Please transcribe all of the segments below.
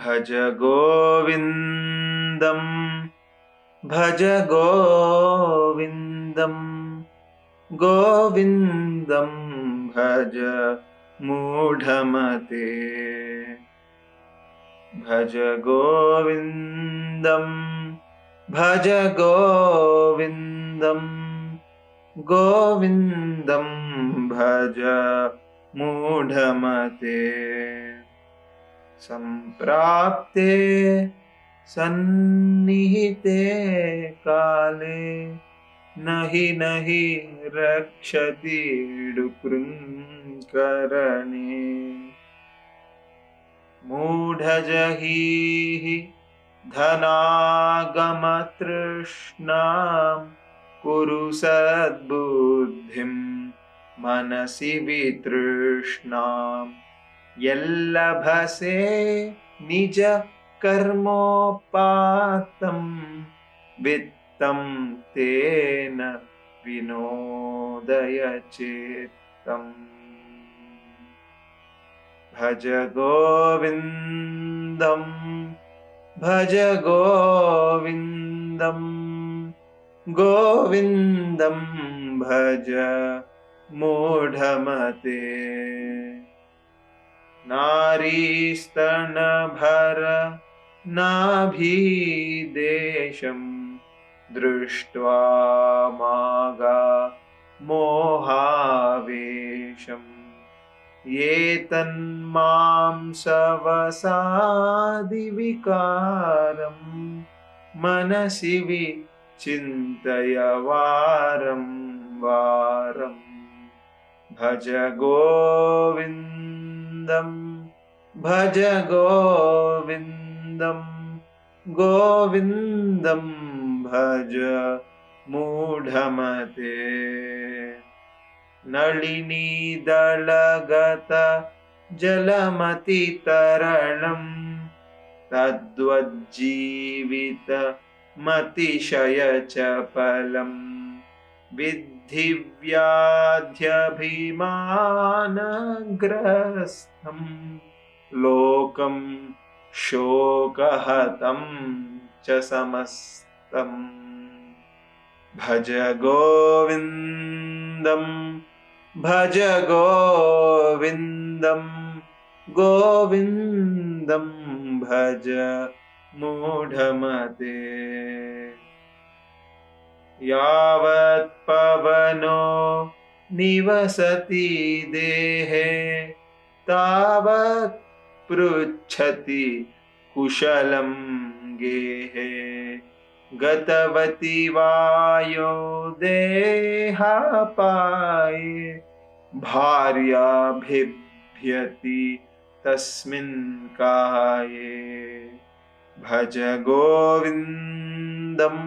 भज गोविन्दं भज गोविन्दं गोविन्दं भज मूढमते भज गोविन्दं भज गोविन्दं गोविन्दं भज मूढमते सम्प्राप्ते सन्निहिते काले नहि नहि रक्षति डुकृङ्करणे मूढजहीः धनागमतृष्णां कुरु सद्बुद्धिं मनसि वितृष्णाम् यल्लभसे निज कर्मोपात्तं वित्तं तेन विनोदय चित्तम् भज गोविन्दं भज गोविन्दं गोविन्दं भज मूढमते नारीस्तनभर नाभिदेशं दृष्ट्वा मागा मोहावेशम् ये तन्मांसवसादिविकारं मनसि विचिन्तय वारं वारम् भज गोविन्दं भज गोविन्दं गोविन्दं भज मूढमते नलिनीदलगत जलमतितरणं तद्वज्जीवित मतिशयचपलम् विद्धि व्याध्यभिमानग्रस्तं लोकं शोकहतं च समस्तम् भज गोविन्दं भज गोविन्दं गोविन्दं भज मूढमते यावत् पवनो निवसति देहे तावत् पृच्छति कुशलं गेहे गतवति वायो देहापाये भार्या बिभ्यति तस्मिन् काये भज गोविन्दं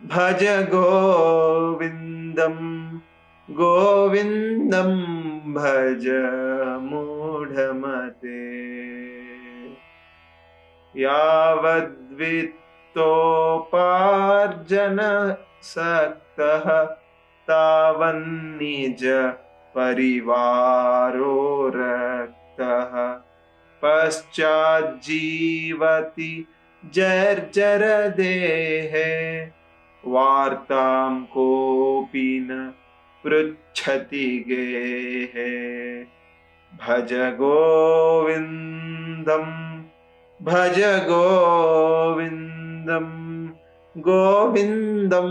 भज गोविन्दं गोविन्दं भज मूढमते यावद्वित्तोपार्जनसक्तः तावन्निज परिवारो रक्तः पश्चाज्जीवति जर्जरदेहे वार्तां कोऽपि न पृच्छति गेहे भज गोविन्दं भज गोविन्दं गोविन्दं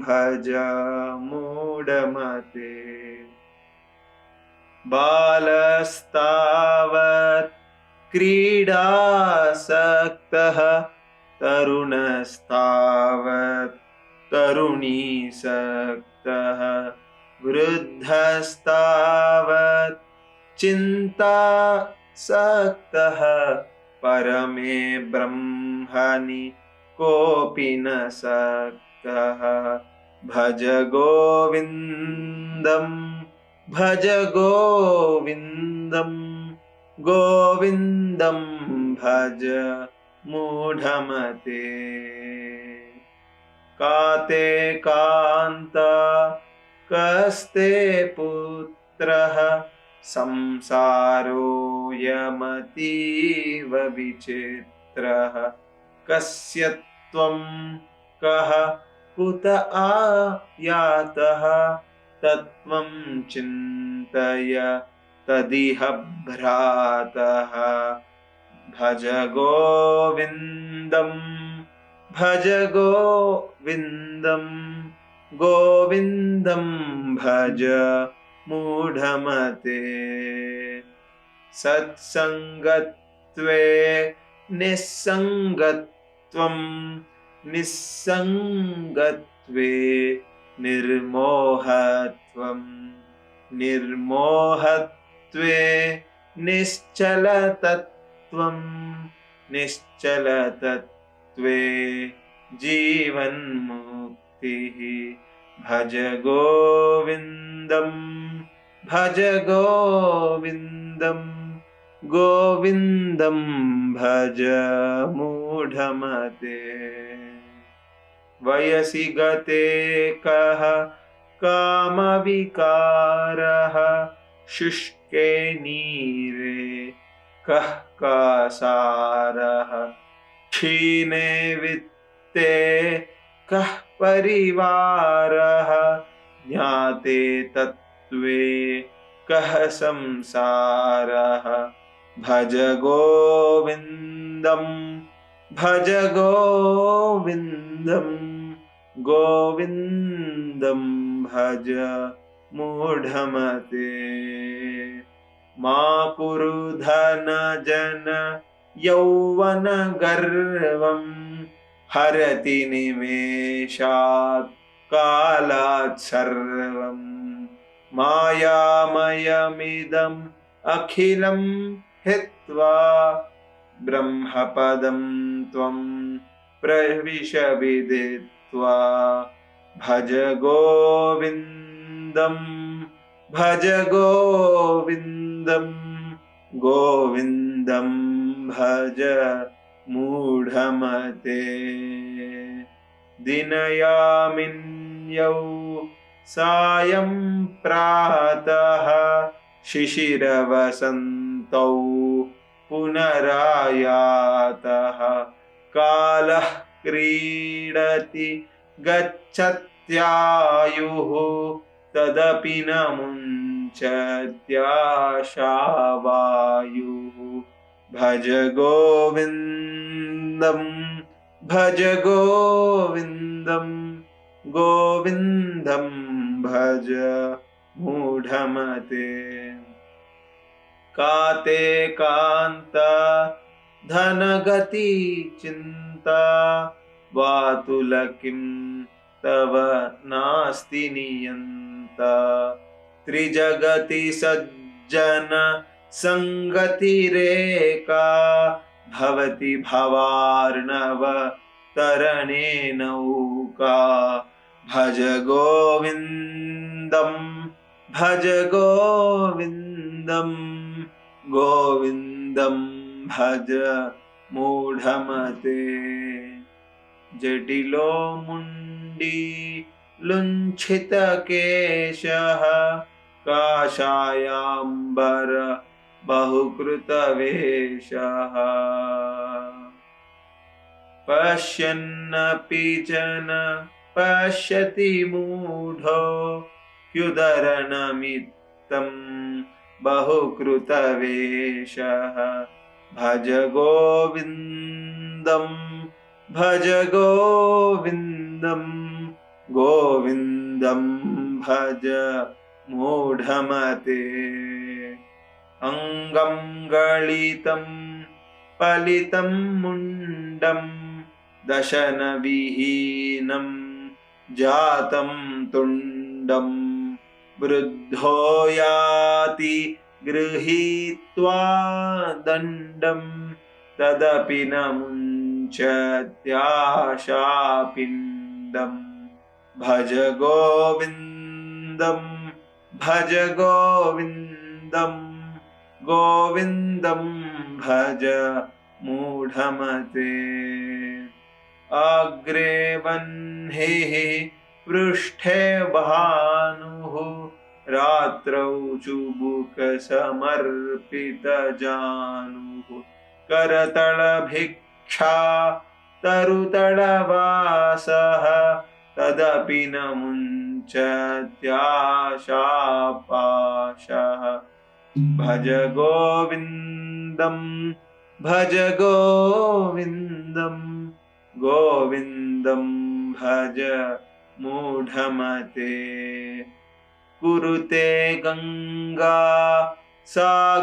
भज मूढमते बालस्तावत् क्रीडासक्तः तरुणस्तावत् तरुणीसक्तः वृद्धस्तावत् चिन्तासक्तः परमे ब्रह्मणि कोऽपि न सक्तः भज गोविन्दं भज गोविन्दं गोविन्दं भज मूढमते काते कान्ता कस्ते पुत्रः संसारोऽयमतीव विचित्रः कस्य त्वं कः कुत आयातः तत्त्वं चिन्तय तदिह भ्रातः भज गोविन्दं भज गोविन्दं गोविन्दं भज मूढमते सत्सङ्गत्वे निस्सङ्गत्वं निस्सङ्गत्वे निर्मोहत्वं निर्मोहत्वे निश्चलतत्त्वं निश्चलतत्त्वे जीवन्मुक्तिः भज गोविन्दं भज गोविन्दं गोविन्दं भज मूढमते वयसि गते कः कामविकारः शुष्के नीरे कः कासारः क्षीणे वित्ते कः परिवारः ज्ञाते तत्त्वे कः संसारः भज गोविन्दं भज गोविन्दं गोविन्दं भज मूढमते मा कुरु धनजन यौवनगर्वं हरति निमेषात् कालात् सर्वं मायामयमिदम् अखिलं हित्वा ब्रह्मपदं त्वं प्रविश विदित्वा भज गोविन्दं भज गोविन्दं गोविन्दं भज मूढमते दिनयामिन्यौ सायं प्रातः शिशिरवसन्तौ पुनरायातः कालः क्रीडति गच्छत्यायुः तदपि न मुञ्चत्याशावायुः भज गोविन्दं भज गोविन्दं गोविन्दं भज मूढमते काते कान्त धनगति चिन्ता वातुल किं तव नास्ति नियन्ता त्रिजगति सज्जन संगतिरेका भवति भवार्णव तरणे नौका भज गोविन्दं भज गोविन्दं गोविन्दं भज मूढमते जटिलो मुण्डी लुण्ठितकेशः काषायाम्बर बहुकृतवेषः पश्यन्नपि जन पश्यति मूढो ह्युदरनमित्तं बहुकृतवेषः भज गोविन्दं भज गोविन्दं गोविन्दं भज मूढमते अङ्गं गलितं पलितं मुण्डं दशनविहीनं जातं तुण्डं वृद्धो याति गृहीत्वा दण्डं तदपि न मुञ्चत्याशापिण्डं भज गोविन्दं भज गोविन्दं गोविन्दं भज मूढमते अग्रे वह्निः पृष्ठे भानुः रात्रौ चुबुकसमर्पितजानुः करतलभिक्षा तरुतलवासः तदपि न मुञ्चत्याशापाशः भज गोविन्दं भज गोविन्दं गोविन्दं भज मूढमते कुरुते गङ्गा सागरगमनं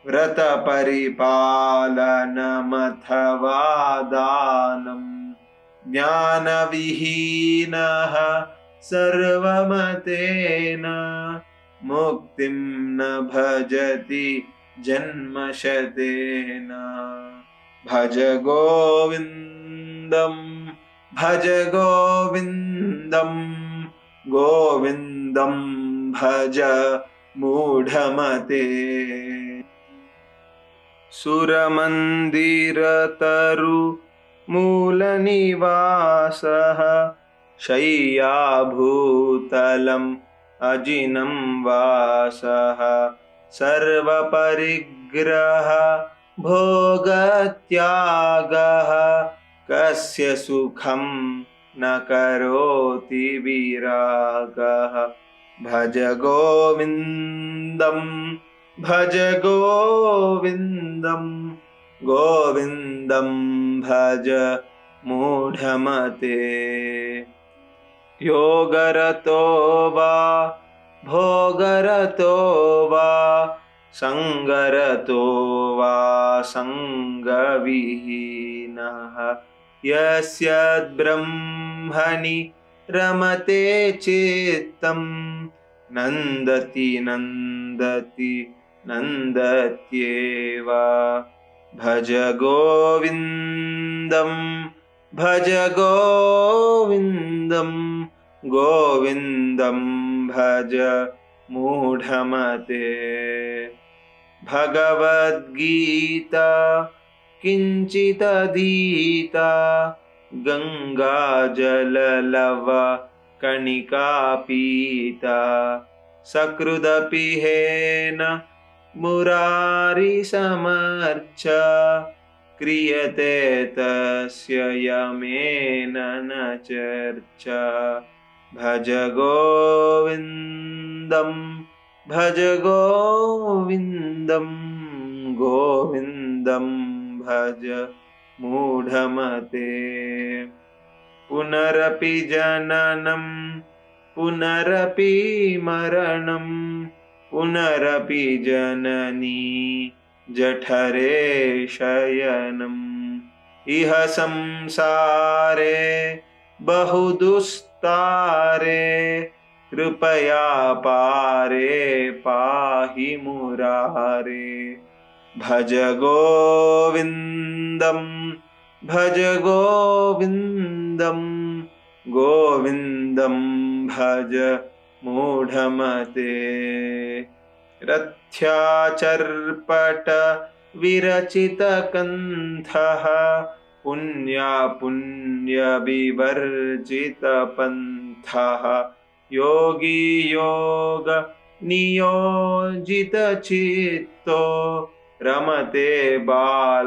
व्रतपरिपालनमथवा दानं ज्ञानविहीनः सर्वमतेन मुक्तिं न भजति जन्मशतेन भज गोविन्दं भज गोविन्दं गोविन्दं भज मूढमते सुरमन्दिरतरु मूलनिवासः शय्याभूतलम् अजिनं वासः सर्वपरिग्रह भोगत्यागः कस्य सुखं न करोति विरागः भज गोविन्दं भज गोविन्दं गोविन्दं भज मूढमते योगरतो वा भोगरतो वा संगरतो वा संगविहीनः यस्यद्ब्रह्मणि रमते चित्तं नन्दति नन्दति नन्दत्येव भज गोविन्दं भज गोविन्दं गोविन्दं भज मूढमते भगवद्गीता किञ्चिदधीता गङ्गाजललव कणिका पीता सकृदपि हेन मुरारिसमर्च क्रियते तस्य यमेन न चर्चा भज गोविन्दं भज गोविन्दं गोविन्दं भज मूढमते पुनरपि जननं पुनरपि मरणं पुनरपि जननी जठरे शयनम् इह संसारे बहुदुस्तारे कृपया पारे पाहि मुरारे भज गोविन्दं भज गोविन्दं गोविन्दं भज मूढमते रथ्याचर्पट विरचितकन्थः पुण्यविवर्जितपन्थः योगी योग नियोजितचित्तो रमते बालान्मोत्तवदेव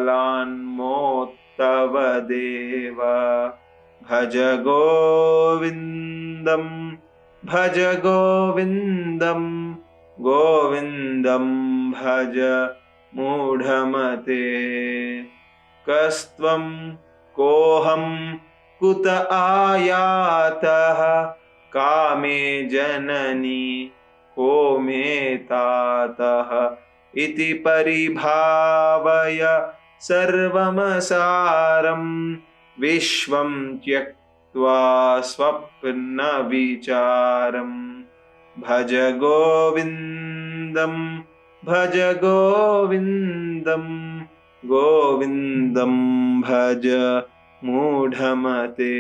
भज गोविन्दं भज गोविन्दं गोविन्दं भज मूढमते कस्त्वं कोऽहं कुत आयातः कामे जननी को मे तातः इति परिभावय सर्वमसारं विश्वं त्यक्त्वा स्वप्नविचारम् भज गोविन्दं भज गोविन्दं गोविन्दं भज मूढमते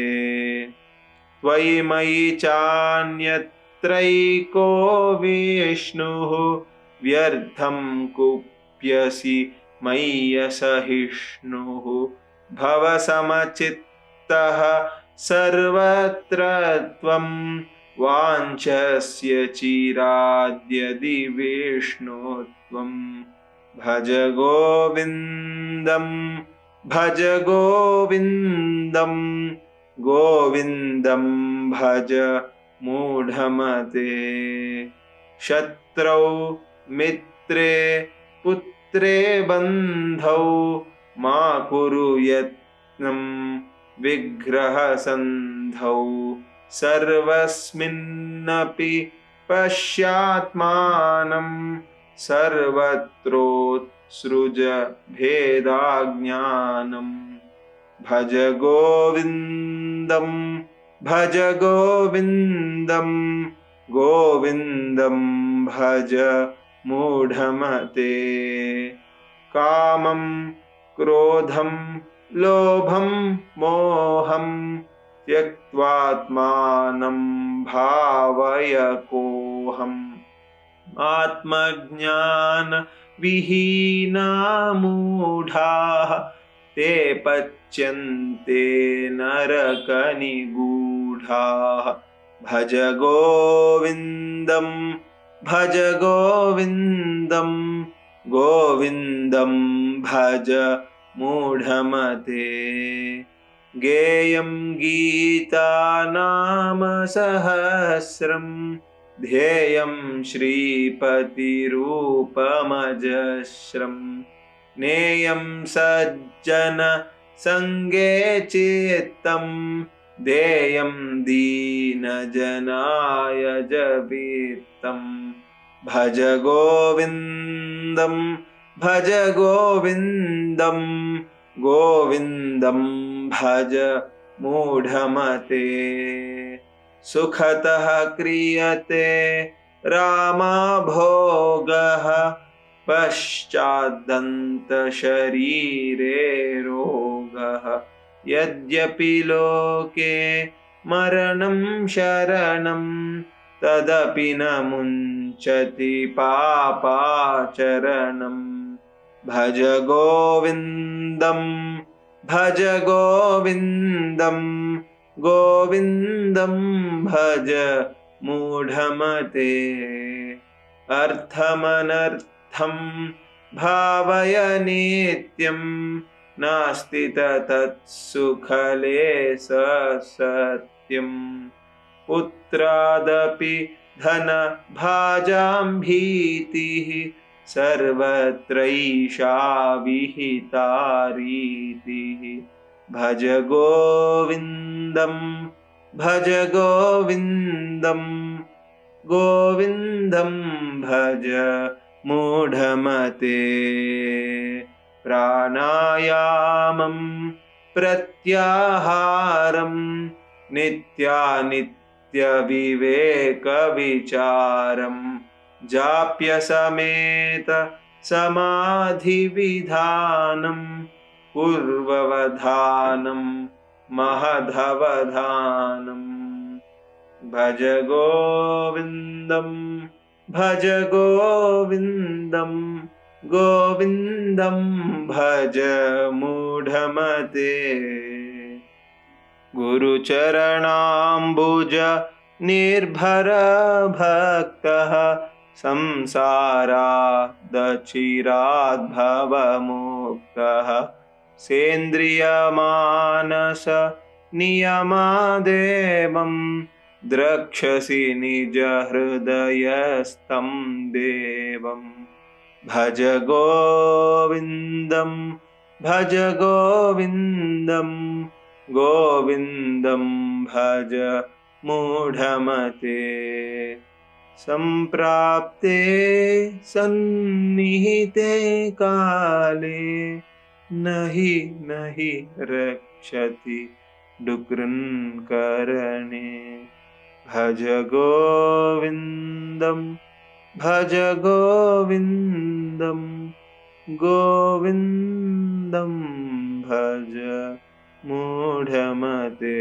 त्वयि मयि चान्यत्रैको विष्णुः व्यर्थं कुप्यसि मय्यसहिष्णुः भवसमचित्तः सर्वत्र त्वं वाञ्छस्य चिराद्यदि विष्णो त्वं भज गोविन्दं भज गोविन्दं गोविन्दं भज मूढमते शत्रौ मित्रे पुत्रे बन्धौ मा कुरु यत्नं विग्रहसन्धौ सर्वस्मिन्नपि पश्यात्मानं सर्वत्रोत्सृज भेदाज्ञानम् भज गोविन्दं भज गोविन्दं गोविन्दं भज मूढमते कामं क्रोधं लोभं मोहं त्यक्त्वात्मानं भावय कोऽहम् आत्मज्ञानविहीना मूढाः ते पच्यन्ते नरकनिगूढाः भज गोविन्दं भज गोविन्दं गोविन्दं भज मूढमते गेयं गीतानाम सहस्रं ध्येयं श्रीपतिरूपमजस्रं नेयं सज्जन संगे चित्तं देयं दीनजनाय जवित्तं भज गोविन्दं भज गोविन्दं गोविन्दं भज मूढमते सुखतः क्रियते रामभोगः पश्चादन्तशरीरे रोगः यद्यपि लोके मरणं शरणं तदपि न मुञ्चति पापाचरणं भज गोविन्दं भज गोविन्दं गोविन्दं भज मूढमते अर्थमनर्थं भावय नित्यं नास्ति तत्सुखलेश सत्यं पुत्रादपि धनभाजां भीतिः सर्वत्रैषा विहिता रीतिः भज गोविन्दं भज गोविन्दं गोविन्दं भज मूढमते प्राणायामं प्रत्याहारं नित्यानित्यविवेकविचारं जाप्य समेत समाधिविधानं पूर्ववधानं महधवधानं भज गोविन्दं भज गोविन्दं गोविन्दं भज मूढमते गुरुचरणाम्बुज निर्भर भक्तः संसारादचिराद्भवमुक्तः सेन्द्रियमानस नियमादेवं द्रक्ष्यसि निज हृदयस्थं देवं भज गोविन्दं भज गोविन्दं गोविन्दं भज मूढमते सम्प्राप्ते सन्निहिते काले नहि नहि रक्षति डुकृन्करणे भज गोविन्दं भज गोविन्दं गोविन्दं भज मूढमते।